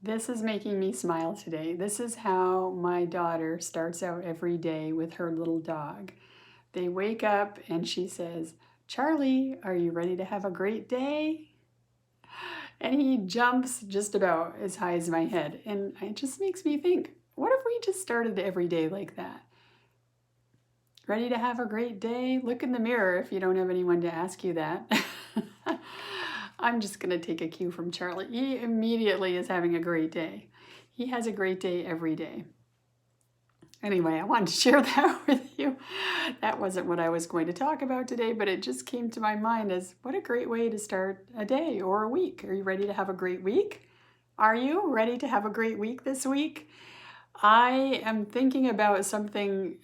This is making me smile today. This is how my daughter starts out every day with her little dog. They wake up and she says, "Charlie, are you ready to have a great day?" And he jumps just about as high as my head. And it just makes me think, what if we just started every day like that? Ready to have a great day? Look in the mirror if you don't have anyone to ask you that. I'm just going to take a cue from Charlie. He immediately is having a great day. He has a great day every day. Anyway, I wanted to share that with you. That wasn't what I was going to talk about today, but it just came to my mind as what a great way to start a day or a week. Are you ready to have a great week? Are you ready to have a great week this week? I am thinking about something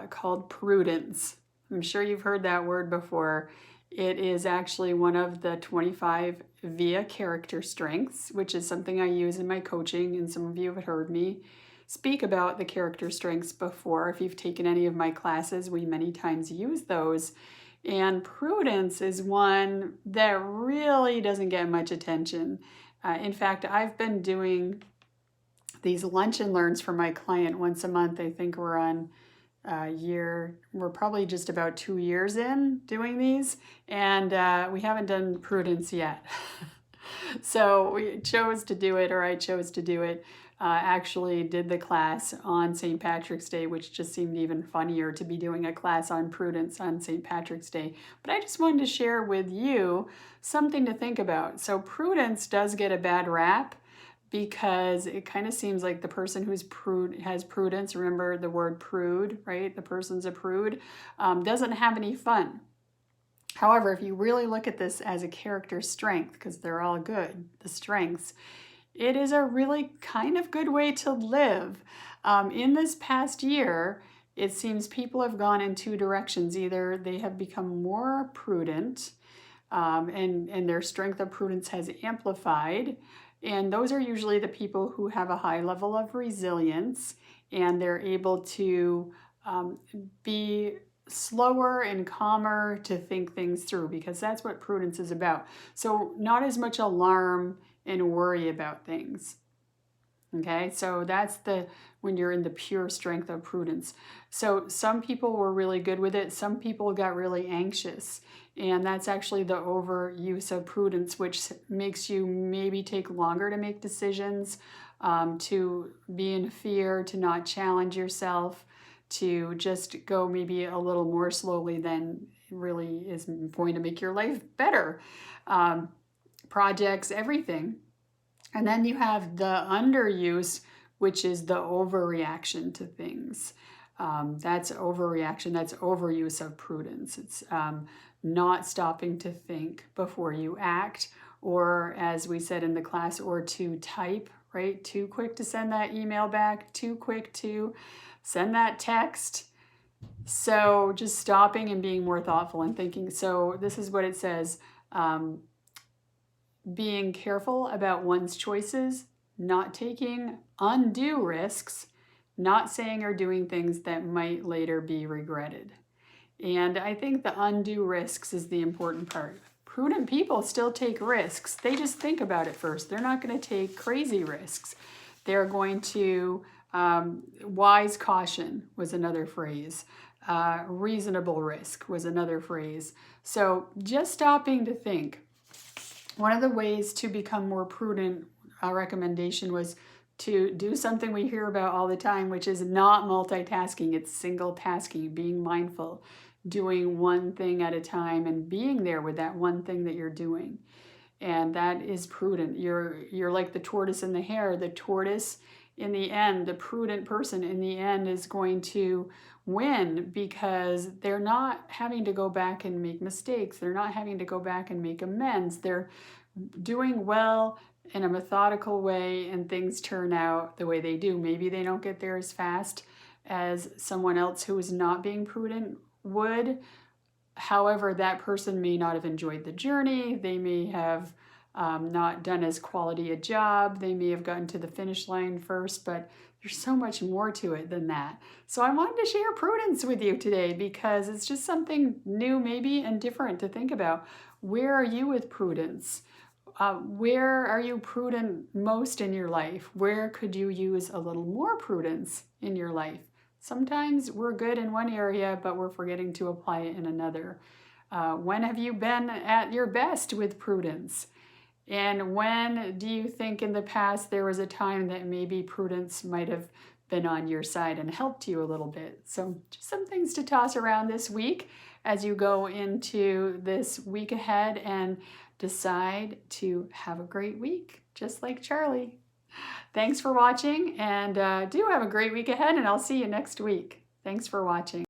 called prudence. I'm sure you've heard that word before. It is actually one of the 25 VIA character strengths, which is something I use in my coaching, and some of you have heard me speak about the character strengths before. If you've taken any of my classes, we many times use those. And prudence is one that really doesn't get much attention. In fact, I've been doing these lunch and learns for my client once a month. I think we're on we're probably just about 2 years in doing these, and we haven't done prudence yet. So we chose to do it, or I chose to do it. Actually did the class on St. Patrick's Day, which just seemed even funnier to be doing a class on prudence on St. Patrick's Day. But I just wanted to share with you something to think about. So prudence does get a bad rap because it kind of seems like the person who's has prudence, remember the word prude, right? The person's a prude, doesn't have any fun. However, if you really look at this as a character strength, because they're all good, the strengths, it is a really kind of good way to live. In this past year, it seems people have gone in two directions. Either they have become more prudent, and their strength of prudence has amplified. And those are usually the people who have a high level of resilience, and they're able to be slower and calmer to think things through, because that's what prudence is about. So not as much alarm and worry about things. Okay, so that's when you're in the pure strength of prudence. So some people were really good with it. Some people got really anxious. And that's actually the overuse of prudence, which makes you maybe take longer to make decisions, to be in fear, to not challenge yourself, to just go maybe a little more slowly than really is going to make your life better. Projects, everything. And then you have the underuse, which is the overreaction to things. That's overreaction, that's overuse of prudence. It's not stopping to think before you act, or as we said in the class, or to type, right? Too quick to send that email back, too quick to send that text. So just stopping and being more thoughtful and thinking. So this is what it says. Being careful about one's choices, not taking undue risks, not saying or doing things that might later be regretted. And I think the undue risks is the important part. Prudent people still take risks. They just think about it first. They're not going to take crazy risks. They're going to, wise caution was another phrase. Reasonable risk was another phrase. So just stopping to think. One of the ways to become more prudent, a recommendation was to do something we hear about all the time, which is not multitasking. It's single tasking, being mindful, doing one thing at a time and being there with that one thing that you're doing. And that is prudent. You're like the tortoise and the hare. The tortoise in the end, the prudent person in the end is going to win because they're not having to go back and make mistakes. They're not having to go back and make amends. They're doing well in a methodical way, and things turn out the way they do. Maybe they don't get there as fast as someone else who is not being prudent would. However, that person may not have enjoyed the journey. They may have not done as quality a job. They may have gotten to the finish line first, but there's so much more to it than that. So I wanted to share prudence with you today because it's just something new maybe and different to think about. Where are you with prudence? where are you prudent most in your life? Where could you use a little more prudence in your life? Sometimes we're good in one area, but we're forgetting to apply it in another. When have you been at your best with prudence? And when do you think in the past there was a time that maybe prudence might have been on your side and helped you a little bit? So just some things to toss around this week as you go into this week ahead and decide to have a great week, just like Charlie. Thanks for watching, and do have a great week ahead, and I'll see you next week. Thanks for watching.